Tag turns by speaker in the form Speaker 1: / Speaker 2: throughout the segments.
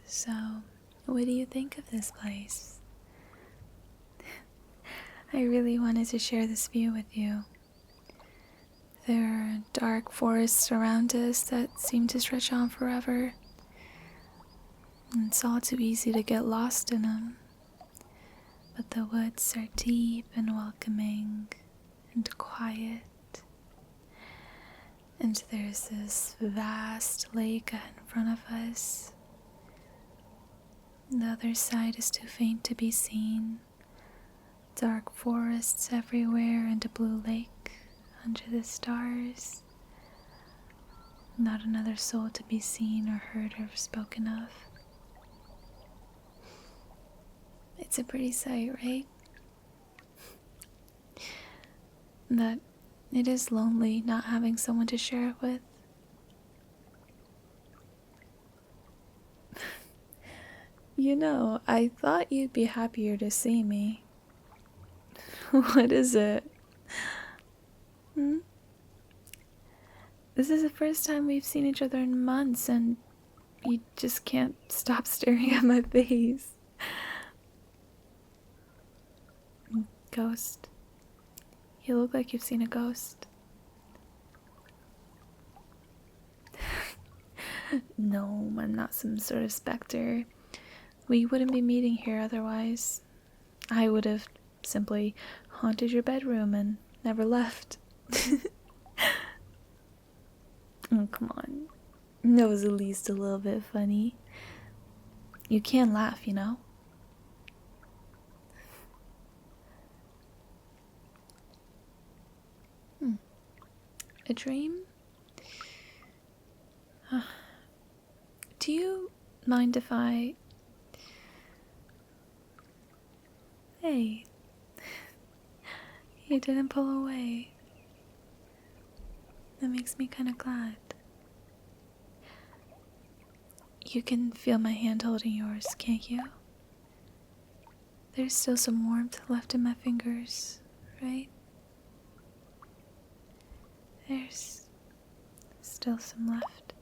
Speaker 1: So, what do you think of this place? I really wanted to share this view with you. There are dark forests around us that seem to stretch on forever. And it's all too easy to get lost in them. But the woods are deep and welcoming and quiet. And there's this vast lake in front of us. The other side is too faint to be seen. Dark forests everywhere and a blue lake under the stars. Not another soul to be seen or heard or spoken of. It's a pretty sight, right? But it is lonely not having someone to share it with. You know, I thought you'd be happier to see me. What is it? This is the first time we've seen each other in months, and you just can't stop staring at my face. Ghost. You look like you've seen a ghost. No, I'm not some sort of specter. We wouldn't be meeting here otherwise. I would have simply haunted your bedroom and never left. Oh, come on. That was at least a little bit funny. You can laugh, you know? A dream? Do you mind if I... Hey. You didn't pull away. That makes me kind of glad. You can feel my hand holding yours, can't you? There's still some warmth left in my fingers, right? There's still some left.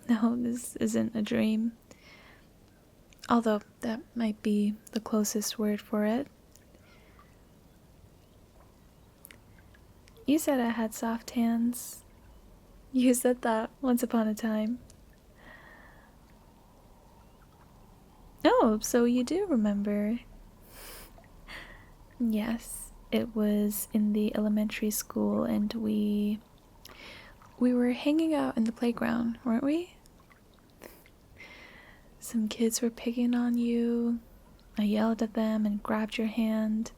Speaker 1: No, this isn't a dream. Although that might be the closest word for it. You said I had soft hands. You said that once upon a time. Oh, so you do remember. Yes, it was in the elementary school, and we were hanging out in the playground, weren't we? Some kids were picking on you. I yelled at them and grabbed your hand,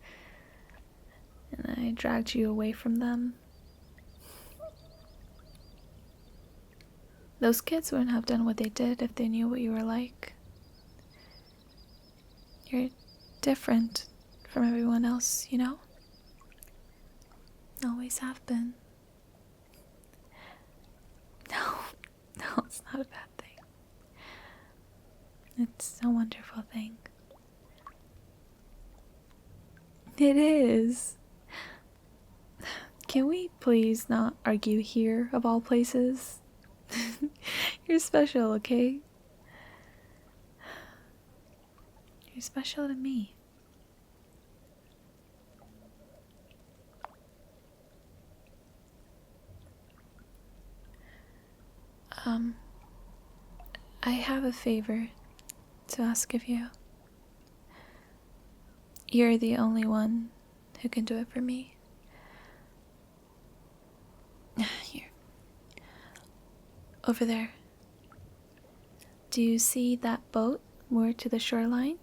Speaker 1: and I dragged you away from them. Those kids wouldn't have done what they did if they knew what you were like. You're different from everyone else, you know? Always have been. No, it's not a bad thing. It's a wonderful thing. It is. Can we please not argue here, of all places? You're special, okay? You're special to me. I have a favor to ask of you. You're the only one who can do it for me. Here. Over there. Do you see that boat moored to the shoreline?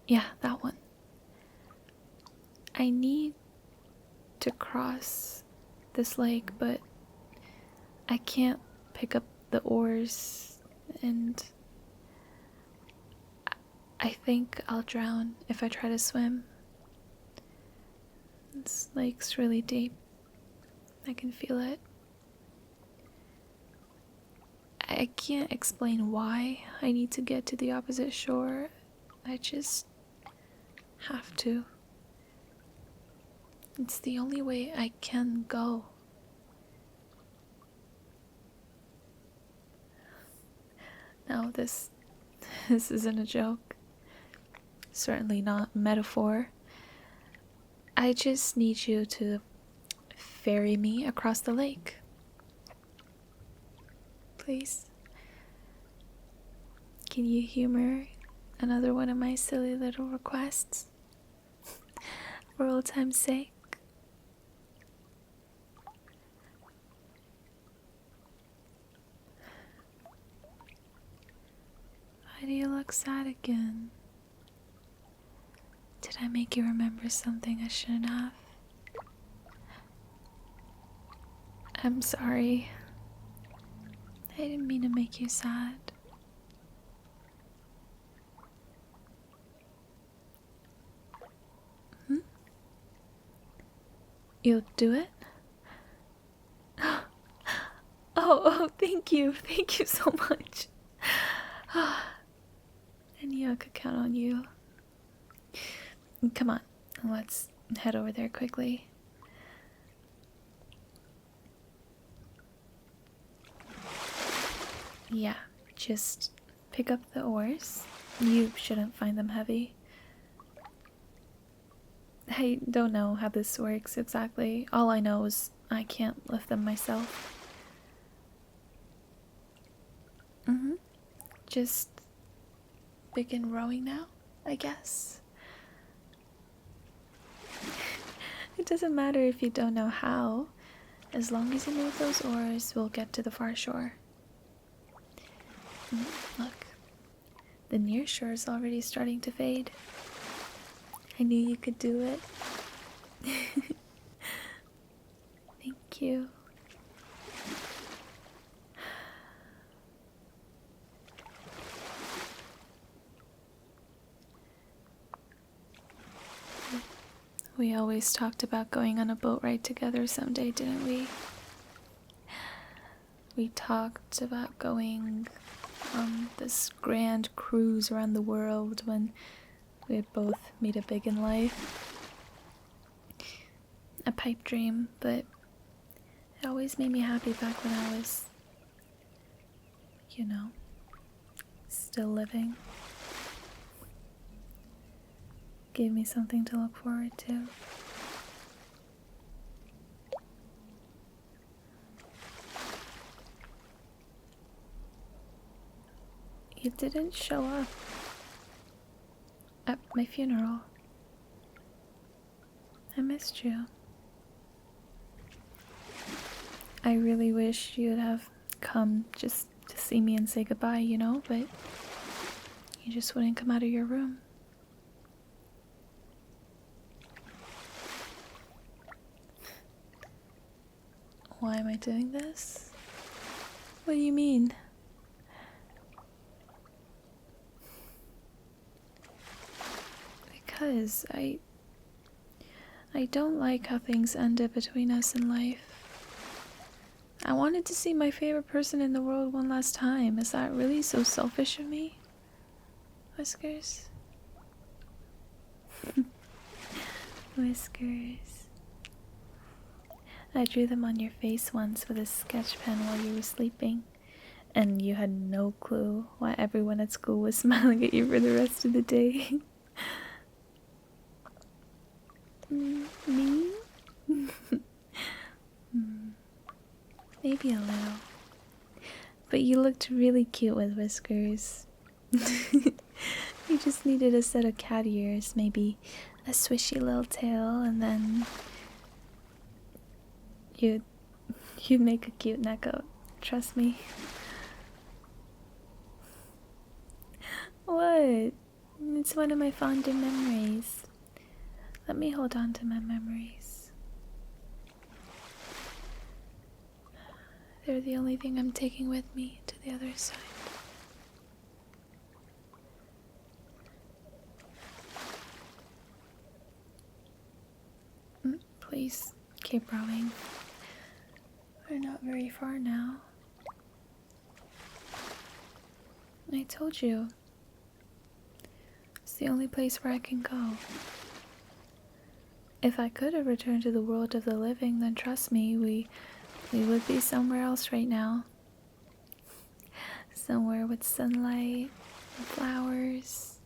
Speaker 1: Yeah, that one. I need to cross this lake, but I can't pick up the oars, and I think I'll drown if I try to swim. This lake's really deep. I can feel it. I can't explain why I need to get to the opposite shore. I just have to. It's the only way I can go. No, this isn't a joke. Certainly not metaphor. I just need you to ferry me across the lake. Please. Can you humor another one of my silly little requests? For old time's sake. Why do you look sad again? Did I make you remember something I shouldn't have? I'm sorry. I didn't mean to make you sad. You'll do it? Oh, thank you. Thank you so much. I knew I could count on you. Come on, let's head over there quickly. Yeah, just pick up the oars. You shouldn't find them heavy. I don't know how this works exactly. All I know is I can't lift them myself. Just begin rowing now, I guess. It doesn't matter if you don't know how. As long as you move those oars, we'll get to the far shore. Look, the near shore is already starting to fade. I knew you could do it. Thank you. We always talked about going on a boat ride together someday, didn't we? We talked about going on this grand cruise around the world when we'd both meet a big in life. A pipe dream, but it always made me happy back when I was, you know, still living. Gave me something to look forward to. You didn't show up at my funeral. I missed you. I really wish you'd have come just to see me and say goodbye, you know, but you just wouldn't come out of your room. Why am I doing this? What do you mean? Because I don't like how things ended between us in life. I wanted to see my favorite person in the world one last time. Is that really so selfish of me? Whiskers? Whiskers. I drew them on your face once with a sketch pen while you were sleeping, and you had no clue why everyone at school was smiling at you for the rest of the day. Me? Maybe a little. But you looked really cute with whiskers. You just needed a set of cat ears, maybe a swishy little tail, and then you'd make a cute neck out. Trust me. What? It's one of my fonder memories. Let me hold on to my memories. They're the only thing I'm taking with me to the other side. Please keep rowing. We're not very far now. I told you. It's the only place where I can go. If I could have returned to the world of the living, then trust me, we would be somewhere else right now. Somewhere with sunlight and flowers.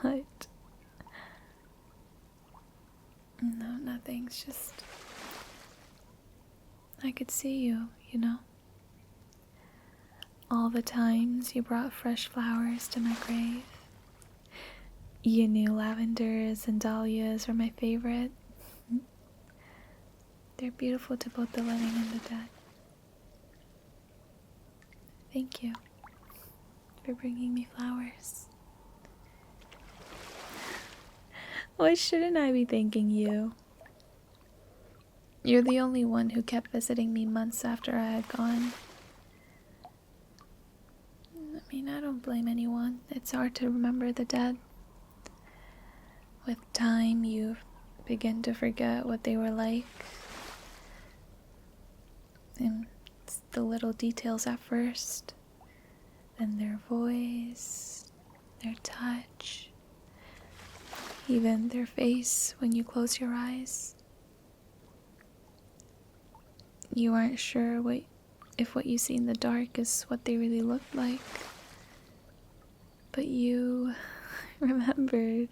Speaker 1: What? No, nothing's just... I could see you, you know? All the times you brought fresh flowers to my grave. You knew lavenders and dahlias were my favorite. They're beautiful to both the living and the dead. Thank you for bringing me flowers. Why shouldn't I be thanking you? You're the only one who kept visiting me months after I had gone. I mean, I don't blame anyone. It's hard to remember the dead. With time, you begin to forget what they were like. And it's the little details at first. Then their voice, their touch, even their face when you close your eyes. You aren't sure if what you see in the dark is what they really looked like. But you remembered.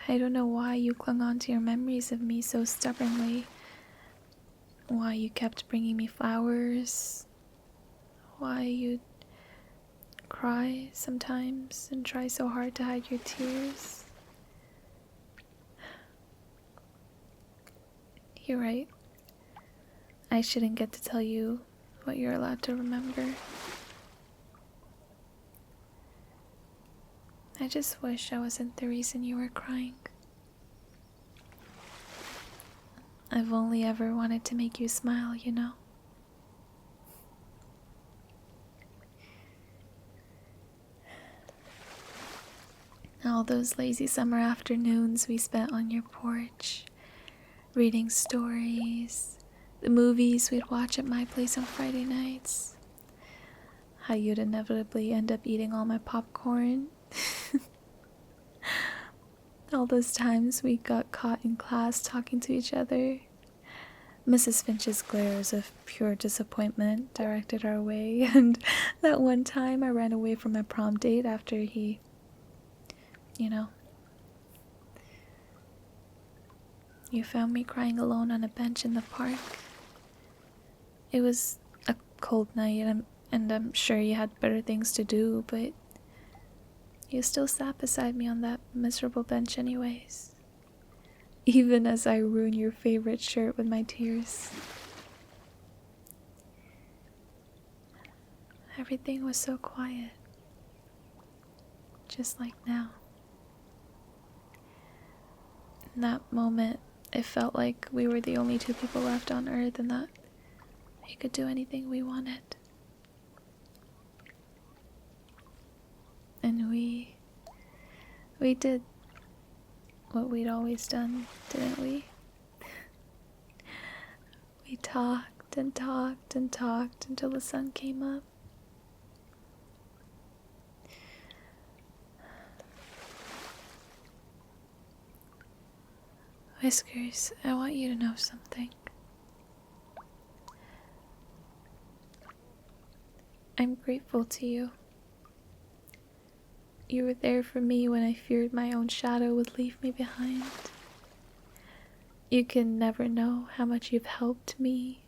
Speaker 1: I don't know why you clung on to your memories of me so stubbornly. Why you kept bringing me flowers. Why you'd cry sometimes and try so hard to hide your tears. You're right. I shouldn't get to tell you what you're allowed to remember. I just wish I wasn't the reason you were crying. I've only ever wanted to make you smile, you know? All those lazy summer afternoons we spent on your porch, reading stories, the movies we'd watch at my place on Friday nights, how you'd inevitably end up eating all my popcorn, all those times we got caught in class talking to each other, Mrs. Finch's glares of pure disappointment directed our way, and that one time I ran away from my prom date after he, you found me crying alone on a bench in the park. It was a cold night, and I'm sure you had better things to do, but you still sat beside me on that miserable bench anyways. Even as I ruined your favorite shirt with my tears. Everything was so quiet. Just like now. In that moment, it felt like we were the only two people left on Earth and that we could do anything we wanted. And we did what we'd always done, didn't we? We talked and talked and talked until the sun came up. Whiskers, I want you to know something. I'm grateful to you. You were there for me when I feared my own shadow would leave me behind. You can never know how much you've helped me,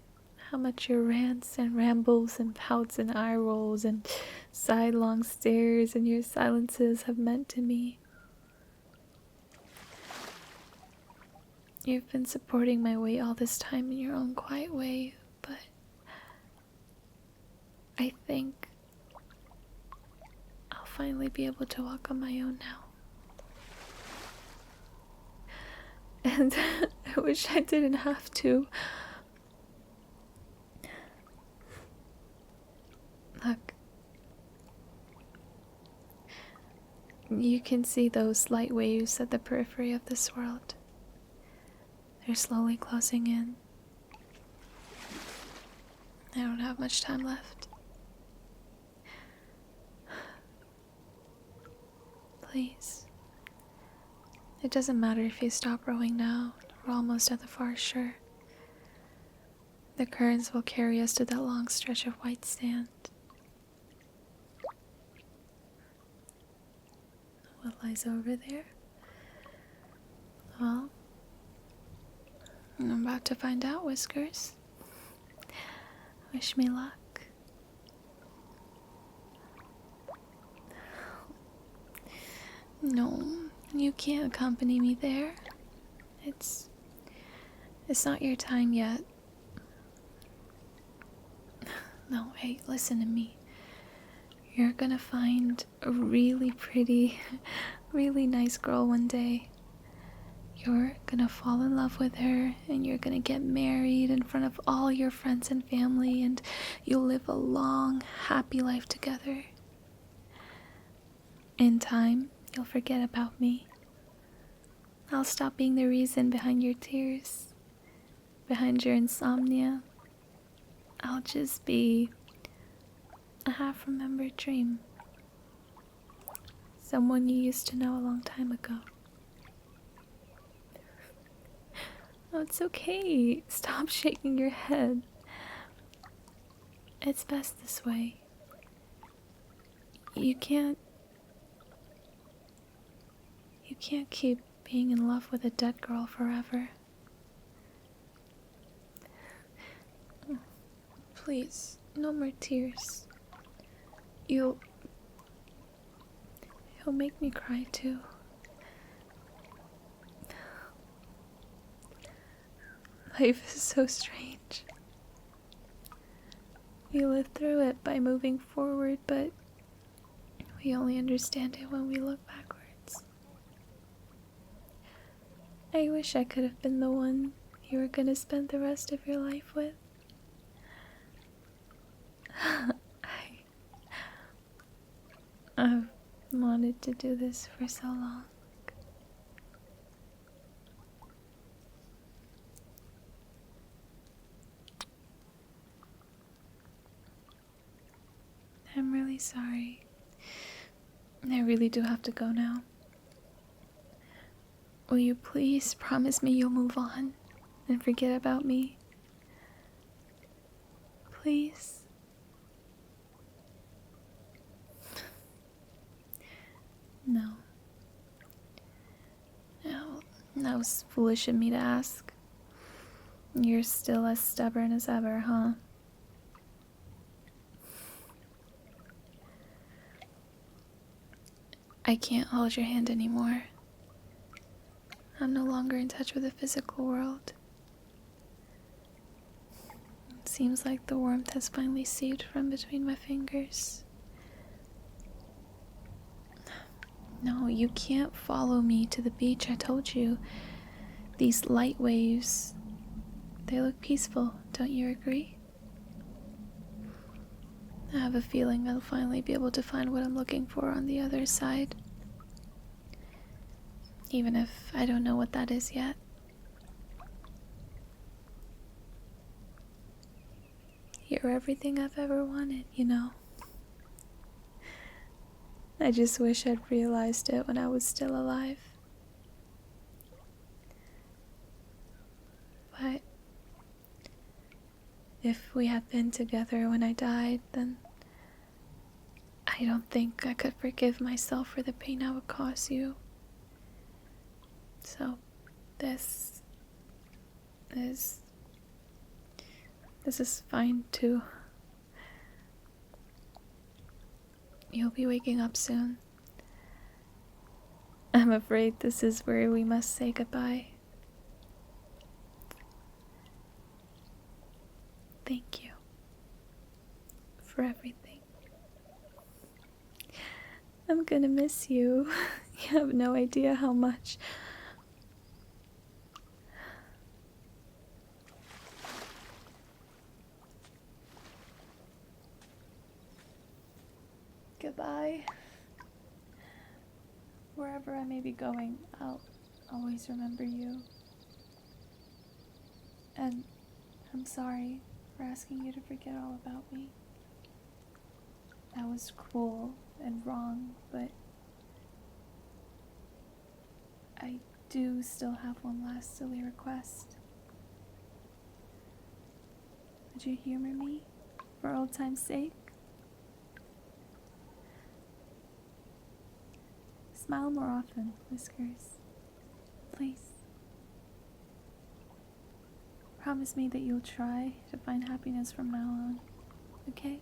Speaker 1: how much your rants and rambles and pouts and eye rolls and sidelong stares and your silences have meant to me. You've been supporting my weight all this time in your own quiet way, but I think I'll finally be able to walk on my own now. And I wish I didn't have to. Look. You can see those light waves at the periphery of this world. They're slowly closing in. I don't have much time left. Please, It doesn't matter if you stop rowing now. We're almost at the far shore. The currents will carry us to that long stretch of white sand. What lies over there? Well, I'm about to find out, Whiskers. Wish me luck. No, you can't accompany me there. It's not your time yet. No, hey, listen to me. You're gonna find a really pretty, really nice girl one day. You're gonna fall in love with her, and you're gonna get married in front of all your friends and family, and you'll live a long, happy life together. In time, you'll forget about me. I'll stop being the reason behind your tears, behind your insomnia. I'll just be a half-remembered dream. Someone you used to know a long time ago. Oh, it's okay. Stop shaking your head. It's best this way. You can't keep being in love with a dead girl forever. Please, no more tears. You'll make me cry too. Life is so strange. We live through it by moving forward, but we only understand it when we look backwards. I wish I could have been the one you were gonna spend the rest of your life with. I've wanted to do this for so long. I'm really sorry. I really do have to go now. Will you please promise me you'll move on and forget about me? Please? No. No, that was foolish of me to ask. You're still as stubborn as ever, huh? I can't hold your hand anymore. I'm no longer in touch with the physical world. It seems like the warmth has finally seeped from between my fingers. No, you can't follow me to the beach, I told you. These light waves, they look peaceful, don't you agree? I have a feeling I'll finally be able to find what I'm looking for on the other side. Even if I don't know what that is yet. You're everything I've ever wanted, you know. I just wish I'd realized it when I was still alive. But if we had been together when I died, then I don't think I could forgive myself for the pain I would cause you. So, this is fine too. You'll be waking up soon. I'm afraid this is where we must say goodbye. Thank you for everything. I'm gonna miss you. You have no idea how much. Goodbye. Wherever I may be going, I'll always remember you. And I'm sorry for asking you to forget all about me. That was cruel and wrong, but do still have one last silly request. Would you humor me for old time's sake? Smile more often, Whiskers. Please. Promise me that you'll try to find happiness from now on, okay?